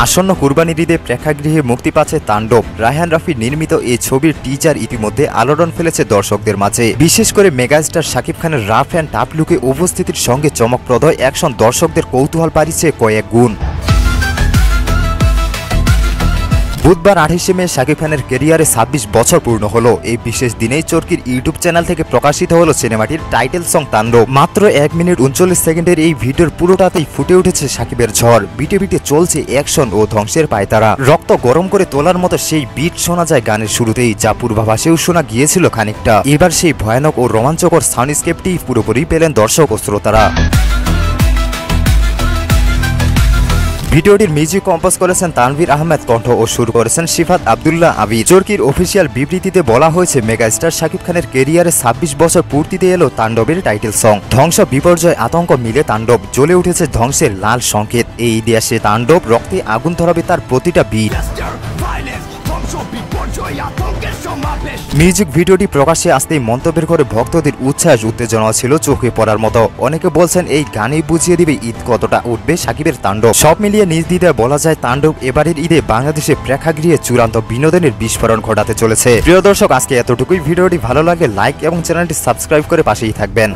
আসন্ন কুরবানির ঈদে প্রেক্ষাগৃহে মুক্তি পাচ্ছে তাণ্ডব। রায়হান রাফি নির্মিত এই ছবির টিজার ইতিমধ্যে আলোড়ন ফেলেছে দর্শকদের মাঝে। বিশেষ করে মেগাস্টার শাকিব খানের রাফ অ্যান্ড টাফ লুকে উপস্থিতির সঙ্গে চমকপ্রদ অ্যাকশন দর্শকদের কৌতূহল বাড়িয়েছে কয়েক গুণ। বুধবার 28শে মে শাকিব খানের ক্যারিয়ারে 26 বছর পূর্ণ হলো। এই বিশেষ দিনেই চরকির ইউটিউব চ্যানেল থেকে প্রকাশিত হলো সিনেমাটির টাইটেল সং তাণ্ডব। মাত্র 1 মিনিট 39 সেকেন্ডের এই ভিডিওর পুরোটাতেই ফুটে উঠেছে শাকিবের ঝড়। বিটে বিটে চলছে অ্যাকশন ও ধ্বংসের পায়তারা। রক্ত গরম করে তোলার মতো সেই বিট শোনা যায় গানের শুরুতেই, যা পূর্বাভাসেও শোনা গিয়েছিল খানিকটা। এবার সেই ভয়ানক ও রোমাঞ্চকর সাউন্ডস্কেপটি পুরোপুরি পেলেন দর্শক ও শ্রোতারা। ভিডিওটির মিউজিক কম্পোজ করেছেন তানভীর আহমেদ, কণ্ঠ ও সুর করেছেন সিফাত আব্দুল্লাহ আবিদ। চরকির অফিসিয়াল বিবৃতিতে বলা হয়েছে, মেগাস্টার শাকিব খানের ক্যারিয়ারে 26 বছর পূর্তিতে এলো তাণ্ডবের টাইটেল সং। ধ্বংস, বিপর্যয়, আতঙ্ক মিলে তাণ্ডব। জ্বলে উঠেছে ধ্বংসের লাল সংকেত। এই দেশে তাণ্ডব, রক্তে আগুন ধরাবে তার প্রতিটা বিট। মিউজিক ভিডিওটি প্রকাশ্যে আসতেই মন্তব্যের করে ভক্তদের উচ্ছ্বাস উত্তেজনা ছিল চোখে পড়ার মতো। অনেকে বলছেন এই গানেই বুঝিয়ে দিবে ঈদ কতটা উঠবে শাকিবের তাণ্ডব। সব মিলিয়ে নির্দ্বিধায় বলা যায়, তাণ্ডব এবারের ঈদে বাংলাদেশে প্রেক্ষাগৃহে চূড়ান্ত বিনোদনের বিস্ফোরণ ঘটাতে চলেছে। প্রিয় দর্শক, আজকে এতটুকুই। ভিডিওটি ভালো লাগে লাইক এবং চ্যানেলটি সাবস্ক্রাইব করে পাশেই থাকবেন।